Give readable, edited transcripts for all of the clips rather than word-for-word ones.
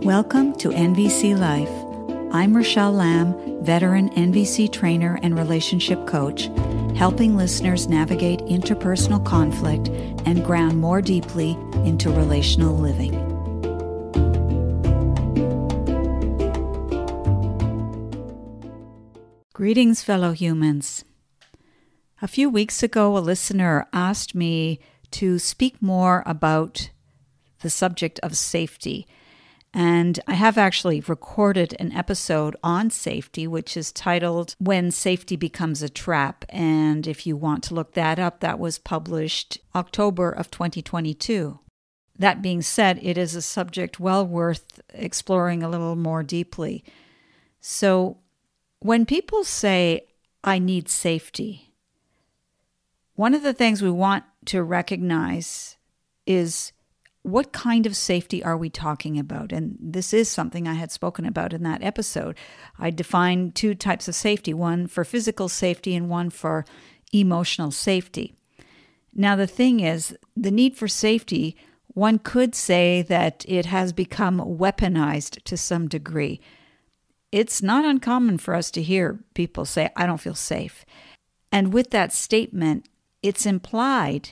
Welcome to NVC Life. I'm Rachelle Lamb, veteran NVC trainer and relationship coach, helping listeners navigate interpersonal conflict and ground more deeply into relational living. Greetings, fellow humans. A few weeks ago, a listener asked me to speak more about the subject of safety. And I have actually recorded an episode on safety, which is titled When Safety Becomes a Trap. And if you want to look that up, that was published October of 2022. That being said, it is a subject well worth exploring a little more deeply. So when people say, I need safety, one of the things we want to recognize is what kind of safety are we talking about? And this is something I had spoken about in that episode. I defined two types of safety, one for physical safety and one for emotional safety. Now, the thing is, the need for safety, one could say that it has become weaponized to some degree. It's not uncommon for us to hear people say, I don't feel safe. And with that statement, it's implied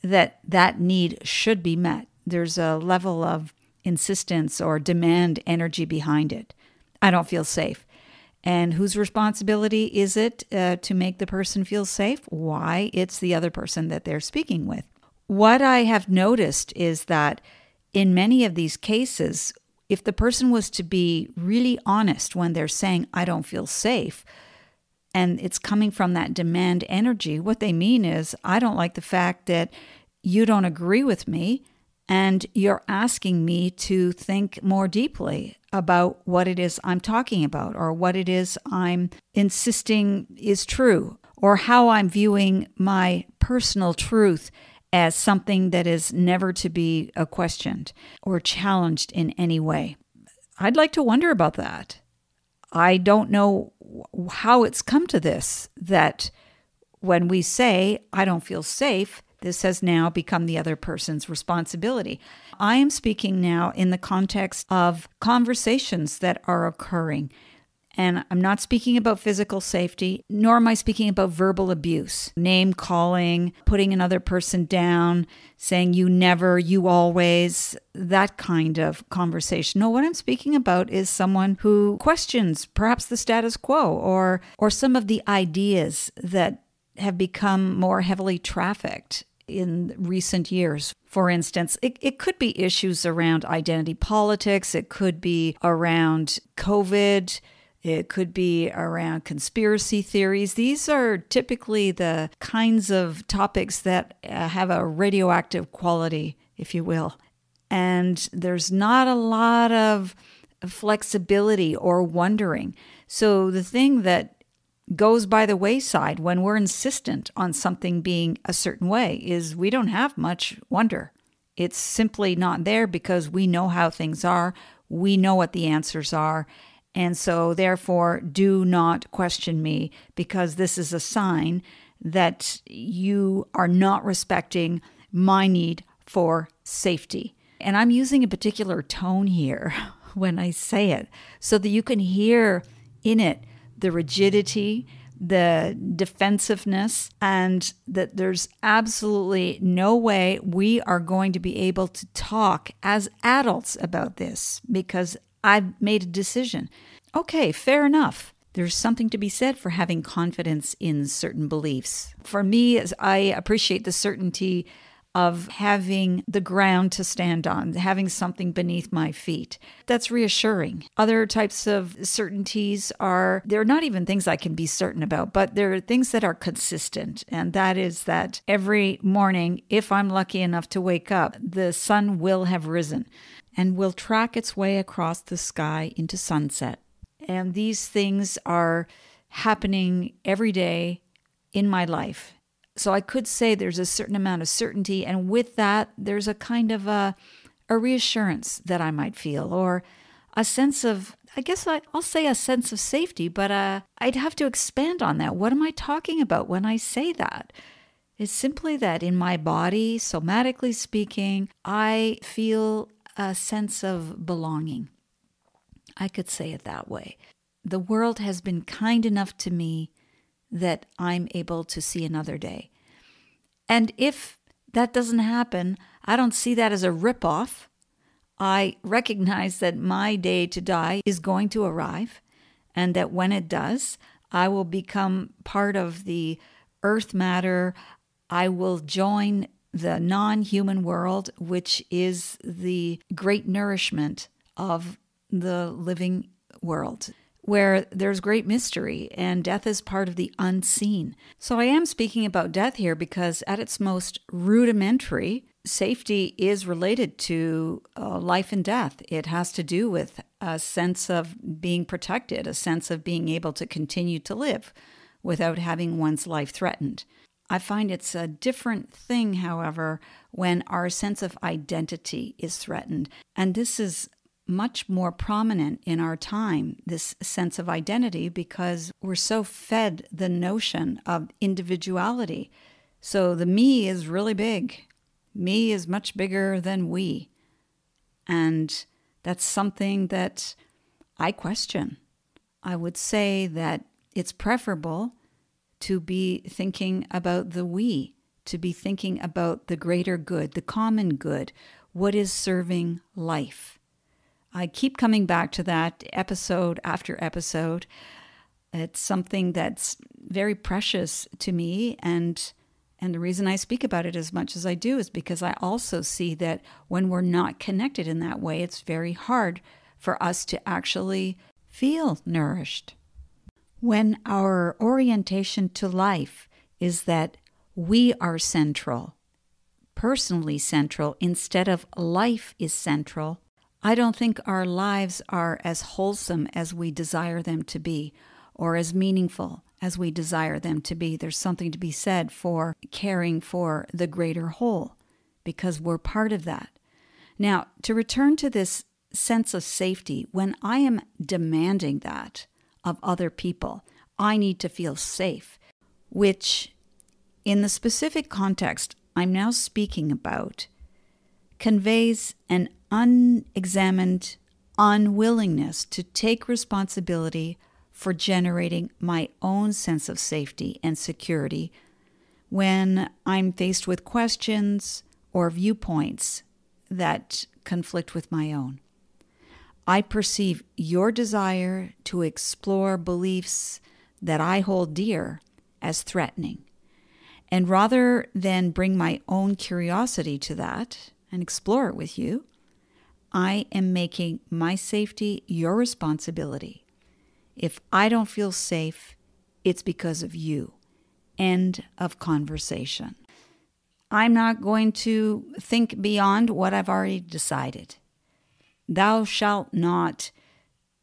that that need should be met. There's a level of insistence or demand energy behind it. I don't feel safe. And whose responsibility is it to make the person feel safe? Why? It's the other person that they're speaking with. What I have noticed is that in many of these cases, if the person was to be really honest when they're saying, I don't feel safe, and it's coming from that demand energy, what they mean is, I don't like the fact that you don't agree with me, and you're asking me to think more deeply about what it is I'm talking about, or what it is I'm insisting is true, or how I'm viewing my personal truth as something that is never to be questioned or challenged in any way. I'd like to wonder about that. I don't know how it's come to this, that when we say, I don't feel safe, this has now become the other person's responsibility. I am speaking now in the context of conversations that are occurring. And I'm not speaking about physical safety, nor am I speaking about verbal abuse, name calling, putting another person down, saying you never, you always, that kind of conversation. No, what I'm speaking about is someone who questions perhaps the status quo or some of the ideas that have become more heavily trafficked in recent years. For instance, it could be issues around identity politics. It could be around COVID. It could be around conspiracy theories. These are typically the kinds of topics that have a radioactive quality, if you will. And there's not a lot of flexibility or wondering. So the thing that goes by the wayside when we're insistent on something being a certain way is we don't have much wonder. It's simply not there because we know how things are. We know what the answers are. And so therefore, do not question me, because this is a sign that you are not respecting my need for safety. And I'm using a particular tone here when I say it so that you can hear in it the rigidity, the defensiveness, and that there's absolutely no way we are going to be able to talk as adults about this because I've made a decision. Okay, fair enough. There's something to be said for having confidence in certain beliefs. For me, I appreciate the certainty of having the ground to stand on, having something beneath my feet. That's reassuring. Other types of certainties they're not even things I can be certain about, but they're things that are consistent. And that is that every morning, if I'm lucky enough to wake up, the sun will have risen and will track its way across the sky into sunset. And these things are happening every day in my life. So I could say there's a certain amount of certainty, and with that, there's a kind of a reassurance that I might feel, or a sense of, I'll say a sense of safety, but I'd have to expand on that. What am I talking about when I say that? It's simply that in my body, somatically speaking, I feel a sense of belonging. I could say it that way. The world has been kind enough to me that I'm able to see another day. And if that doesn't happen, I don't see that as a ripoff. I recognize that my day to die is going to arrive, and that when it does, I will become part of the earth matter. I will join the non-human world, which is the great nourishment of the living world, where there's great mystery, and death is part of the unseen. So I am speaking about death here because at its most rudimentary, safety is related to life and death. It has to do with a sense of being protected, a sense of being able to continue to live without having one's life threatened. I find it's a different thing, however, when our sense of identity is threatened. And this is much more prominent in our time, this sense of identity, because we're so fed the notion of individuality. So the me is really big. Me is much bigger than we. And that's something that I question. I would say that it's preferable to be thinking about the we, to be thinking about the greater good, the common good, what is serving life. I keep coming back to that episode after episode. It's something that's very precious to me, and the reason I speak about it as much as I do is because I also see that when we're not connected in that way, it's very hard for us to actually feel nourished. When our orientation to life is that we are central, personally central, instead of life is central, I don't think our lives are as wholesome as we desire them to be, or as meaningful as we desire them to be. There's something to be said for caring for the greater whole, because we're part of that. Now, to return to this sense of safety, when I am demanding that of other people, I need to feel safe, which in the specific context I'm now speaking about conveys an unexamined unwillingness to take responsibility for generating my own sense of safety and security when I'm faced with questions or viewpoints that conflict with my own. I perceive your desire to explore beliefs that I hold dear as threatening. And rather than bring my own curiosity to that and explore it with you, I am making my safety your responsibility. If I don't feel safe, it's because of you. End of conversation. I'm not going to think beyond what I've already decided. Thou shalt not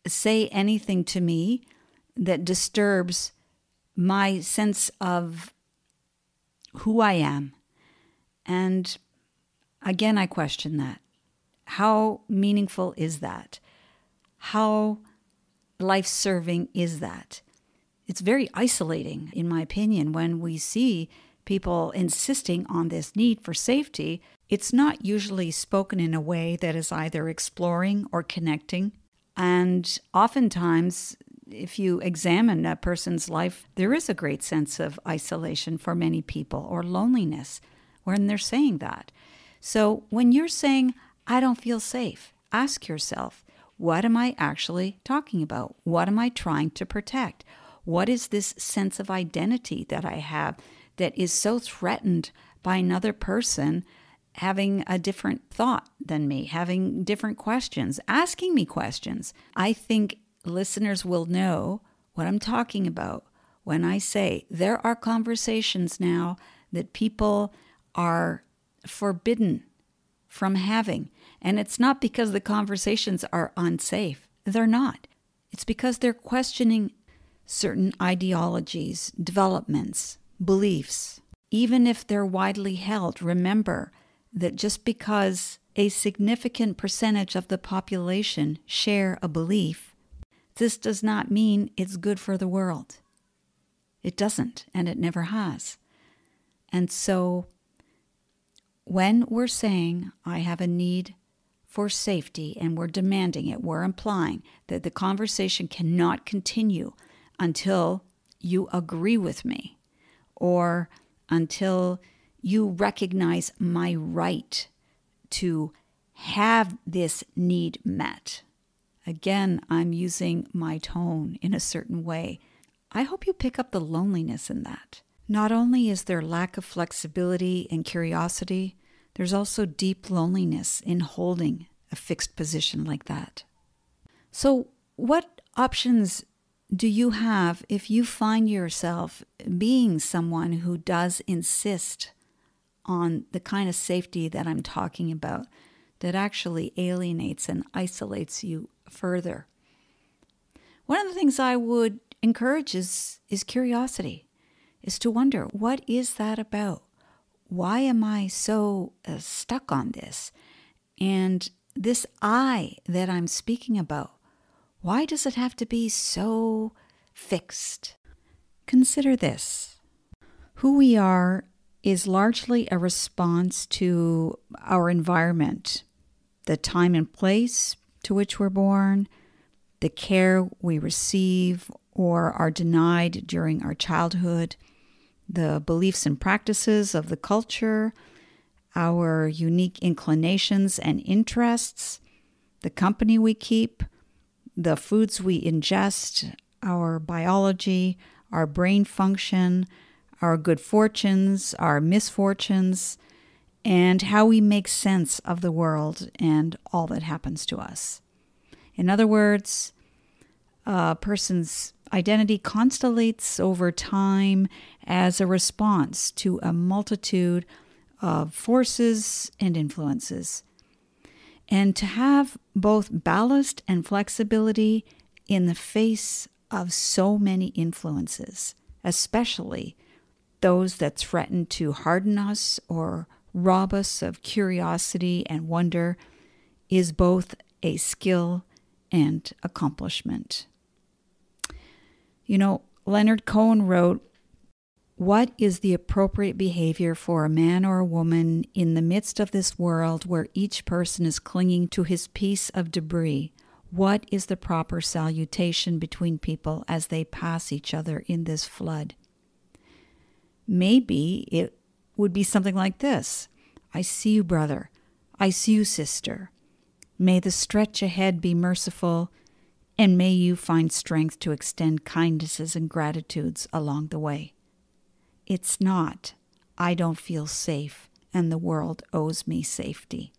say anything to me that disturbs my sense of who I am. And again, I question that. How meaningful is that? How life-serving is that? It's very isolating, in my opinion, when we see people insisting on this need for safety. It's not usually spoken in a way that is either exploring or connecting. And oftentimes, if you examine a person's life, there is a great sense of isolation for many people, or loneliness when they're saying that. So when you're saying, I don't feel safe, ask yourself, what am I actually talking about? What am I trying to protect? What is this sense of identity that I have that is so threatened by another person having a different thought than me, having different questions, asking me questions? I think listeners will know what I'm talking about when I say there are conversations now that people are forbidden from having. And it's not because the conversations are unsafe. They're not. It's because they're questioning certain ideologies, developments, beliefs. Even if they're widely held, remember that just because a significant percentage of the population share a belief, this does not mean it's good for the world. It doesn't, and it never has. And so when we're saying, I have a need for safety and we're demanding it, we're implying that the conversation cannot continue until you agree with me or until you recognize my right to have this need met. Again, I'm using my tone in a certain way. I hope you pick up the loneliness in that. Not only is there lack of flexibility and curiosity, there's also deep loneliness in holding a fixed position like that. So, what options do you have if you find yourself being someone who does insist on the kind of safety that I'm talking about that actually alienates and isolates you further? One of the things I would encourage is curiosity, is to wonder, what is that about? Why am I so stuck on this? And this I that I'm speaking about, why does it have to be so fixed? Consider this. Who we are is largely a response to our environment, the time and place to which we're born, the care we receive or are denied during our childhood, the beliefs and practices of the culture, our unique inclinations and interests, the company we keep, the foods we ingest, our biology, our brain function, our good fortunes, our misfortunes, and how we make sense of the world and all that happens to us. In other words, a person's identity constellates over time as a response to a multitude of forces and influences. And to have both ballast and flexibility in the face of so many influences, especially those that threaten to harden us or rob us of curiosity and wonder, is both a skill and accomplishment. You know, Leonard Cohen wrote, "What is the appropriate behavior for a man or a woman in the midst of this world where each person is clinging to his piece of debris? What is the proper salutation between people as they pass each other in this flood?" Maybe it would be something like this. "I see you, brother. I see you, sister. May the stretch ahead be merciful, and may you find strength to extend kindnesses and gratitudes along the way. It's not, I don't feel safe, and the world owes me safety."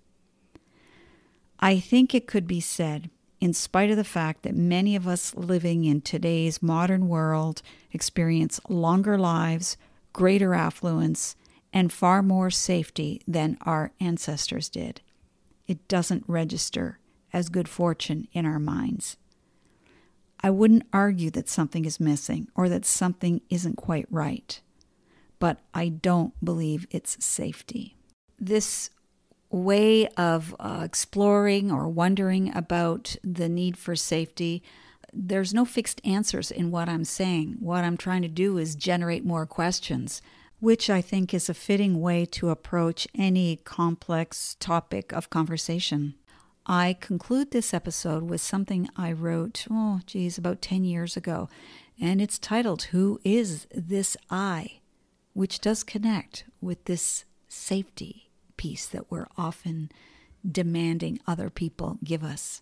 I think it could be said, in spite of the fact that many of us living in today's modern world experience longer lives, greater affluence, and far more safety than our ancestors did, it doesn't register as good fortune in our minds. I wouldn't argue that something is missing or that something isn't quite right, but I don't believe it's safety. This way of exploring or wondering about the need for safety, there's no fixed answers in what I'm saying. What I'm trying to do is generate more questions, which I think is a fitting way to approach any complex topic of conversation. I conclude this episode with something I wrote, about 10 years ago, and it's titled, "Who is this I?" which does connect with this safety piece that we're often demanding other people give us.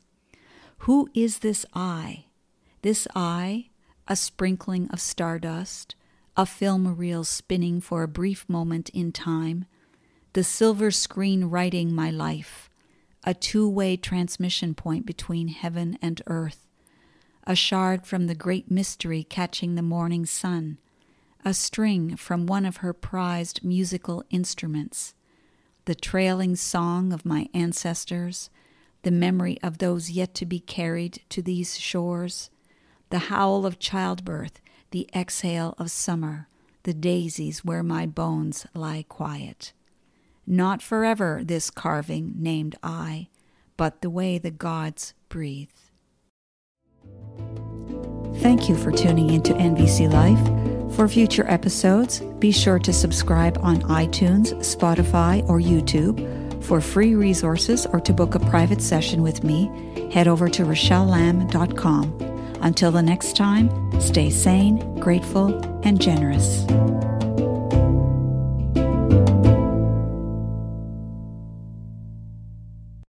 Who is this I? This I, a sprinkling of stardust, a film reel spinning for a brief moment in time, the silver screen writing my life, a two-way transmission point between heaven and earth, a shard from the great mystery catching the morning sun, a string from one of her prized musical instruments, the trailing song of my ancestors, the memory of those yet to be carried to these shores, the howl of childbirth, the exhale of summer, the daisies where my bones lie quiet. Not forever this carving named I, but the way the gods breathe. Thank you for tuning into NVC Life. For future episodes, be sure to subscribe on iTunes, Spotify, or YouTube, For free resources or to book a private session with me, head over to RachelleLamb.com. Until the next time, stay sane, grateful, and generous.